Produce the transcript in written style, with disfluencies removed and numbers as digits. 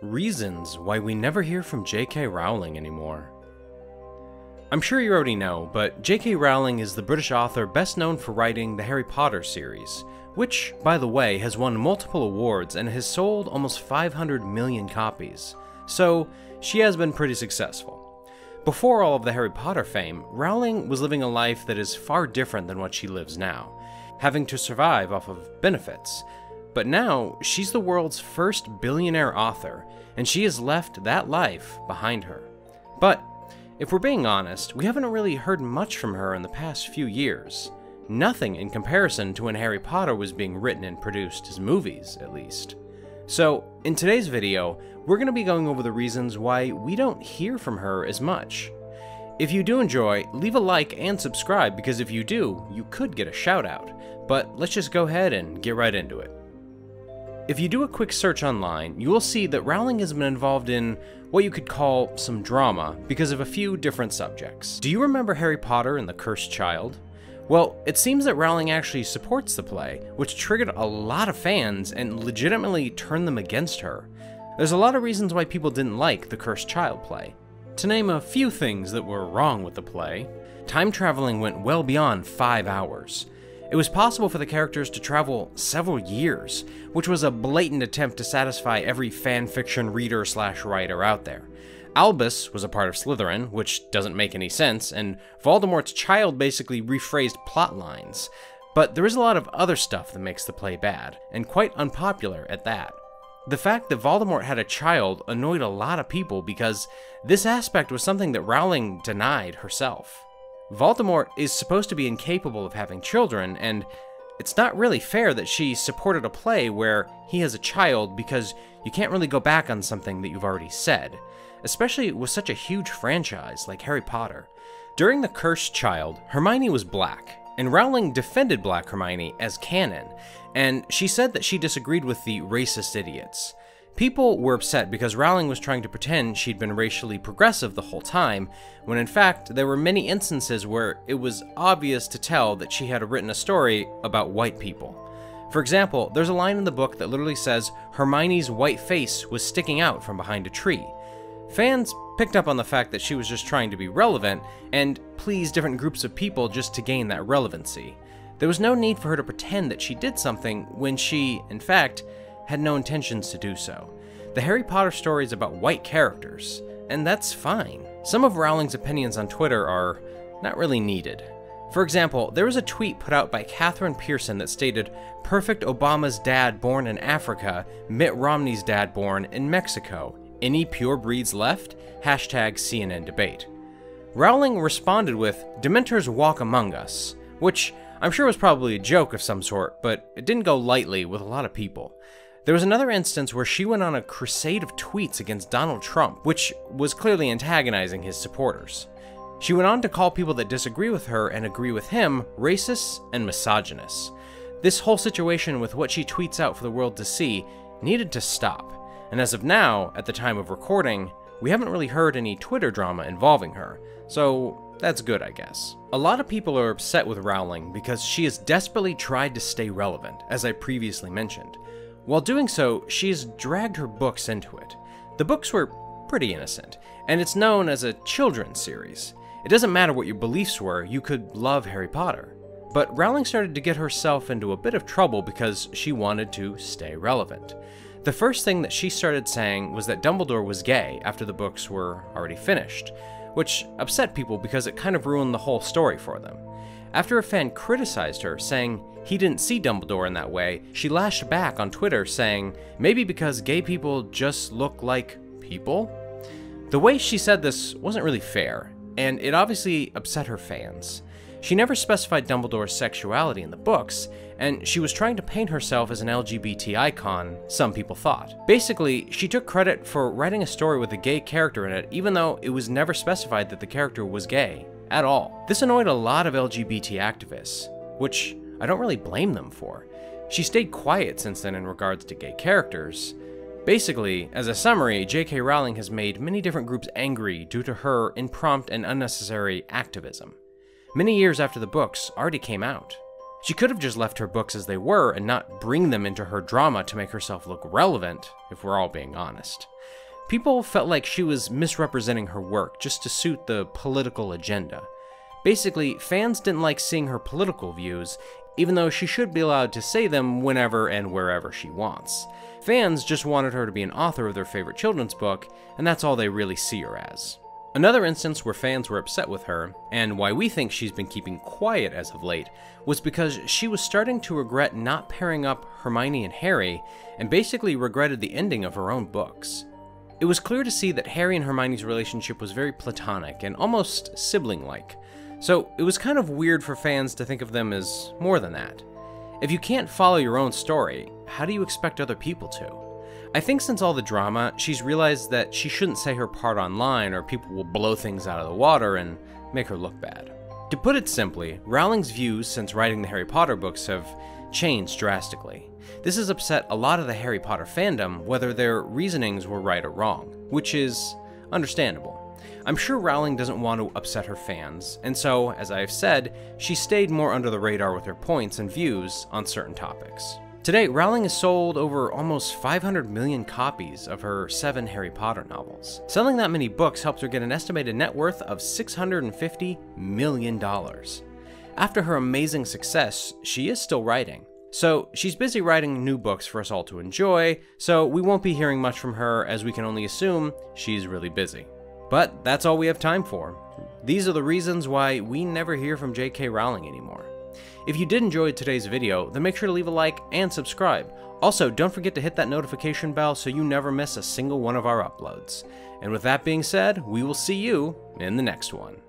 Reasons why we never hear from J.K. Rowling anymore. I'm sure you already know, but J.K. Rowling is the British author best known for writing the Harry Potter series, which, by the way, has won multiple awards and has sold almost 500 million copies, so she has been pretty successful. Before all of the Harry Potter fame, Rowling was living a life that is far different than what she lives now, having to survive off of benefits. But now, she's the world's first billionaire author, and she has left that life behind her. But, if we're being honest, we haven't really heard much from her in the past few years. Nothing in comparison to when Harry Potter was being written and produced as movies, at least. So, in today's video, we're going to be going over the reasons why we don't hear from her as much. If you do enjoy, leave a like and subscribe, because if you do, you could get a shout out. But let's just go ahead and get right into it. If you do a quick search online, you will see that Rowling has been involved in what you could call some drama because of a few different subjects. Do you remember Harry Potter and the Cursed Child? Well, it seems that Rowling actually supports the play, which triggered a lot of fans and legitimately turned them against her. There's a lot of reasons why people didn't like the Cursed Child play. To name a few things that were wrong with the play, time traveling went well beyond 5 hours. It was possible for the characters to travel several years, which was a blatant attempt to satisfy every fanfiction reader/writer out there. Albus was a part of Slytherin, which doesn't make any sense, and Voldemort's child basically rephrased plot lines. But there is a lot of other stuff that makes the play bad, and quite unpopular at that. The fact that Voldemort had a child annoyed a lot of people because this aspect was something that Rowling denied herself. Voldemort is supposed to be incapable of having children, and it's not really fair that she supported a play where he has a child because you can't really go back on something that you've already said, especially with such a huge franchise like Harry Potter. During The Cursed Child, Hermione was black, and Rowling defended Black Hermione as canon, and she said that she disagreed with the racist idiots. People were upset because Rowling was trying to pretend she'd been racially progressive the whole time, when in fact there were many instances where it was obvious to tell that she had written a story about white people. For example, there's a line in the book that literally says Hermione's white face was sticking out from behind a tree. Fans picked up on the fact that she was just trying to be relevant and please different groups of people just to gain that relevancy. There was no need for her to pretend that she did something when she, in fact, had no intentions to do so. The Harry Potter story is about white characters, and that's fine. Some of Rowling's opinions on Twitter are not really needed. For example, there was a tweet put out by Catherine Pearson that stated, "Perfect Obama's dad born in Africa, Mitt Romney's dad born in Mexico. Any pure breeds left? Hashtag CNN debate." Rowling responded with, "Dementors walk among us," which I'm sure was probably a joke of some sort, but it didn't go lightly with a lot of people. There was another instance where she went on a crusade of tweets against Donald Trump, which was clearly antagonizing his supporters. She went on to call people that disagree with her and agree with him racists and misogynists. This whole situation with what she tweets out for the world to see needed to stop, and as of now, at the time of recording, we haven't really heard any Twitter drama involving her, so that's good, I guess. A lot of people are upset with Rowling because she has desperately tried to stay relevant, as I previously mentioned. While doing so, she has dragged her books into it. The books were pretty innocent, and it's known as a children's series. It doesn't matter what your beliefs were, you could love Harry Potter. But Rowling started to get herself into a bit of trouble because she wanted to stay relevant. The first thing that she started saying was that Dumbledore was gay after the books were already finished, which upset people because it kind of ruined the whole story for them. After a fan criticized her, saying he didn't see Dumbledore in that way, she lashed back on Twitter saying, maybe because gay people just look like people? The way she said this wasn't really fair, and it obviously upset her fans. She never specified Dumbledore's sexuality in the books, and she was trying to paint herself as an LGBT icon, some people thought. Basically, she took credit for writing a story with a gay character in it, even though it was never specified that the character was gay at all. This annoyed a lot of LGBT activists, which I don't really blame them for. She stayed quiet since then in regards to gay characters. Basically, as a summary, J.K. Rowling has made many different groups angry due to her impromptu and unnecessary activism. Many years after the books already came out. She could have just left her books as they were and not bring them into her drama to make herself look relevant, if we're all being honest. People felt like she was misrepresenting her work just to suit the political agenda. Basically, fans didn't like seeing her political views, even though she should be allowed to say them whenever and wherever she wants. Fans just wanted her to be an author of their favorite children's book, and that's all they really see her as. Another instance where fans were upset with her, and why we think she's been keeping quiet as of late, was because she was starting to regret not pairing up Hermione and Harry, and basically regretted the ending of her own books. It was clear to see that Harry and Hermione's relationship was very platonic and almost sibling-like, so it was kind of weird for fans to think of them as more than that. If you can't follow your own story, how do you expect other people to? I think since all the drama, she's realized that she shouldn't say her part online or people will blow things out of the water and make her look bad. To put it simply, Rowling's views since writing the Harry Potter books have changed drastically. This has upset a lot of the Harry Potter fandom, whether their reasonings were right or wrong, which is understandable. I'm sure Rowling doesn't want to upset her fans, and so, as I have said, she stayed more under the radar with her points and views on certain topics. Today, Rowling has sold over almost 500 million copies of her 7 Harry Potter novels. Selling that many books helped her get an estimated net worth of $650 million. After her amazing success, she is still writing. So she's busy writing new books for us all to enjoy, so we won't be hearing much from her as we can only assume she's really busy. But that's all we have time for. These are the reasons why we never hear from J.K. Rowling anymore. If you did enjoy today's video, then make sure to leave a like and subscribe. Also, don't forget to hit that notification bell so you never miss a single one of our uploads. And with that being said, we will see you in the next one.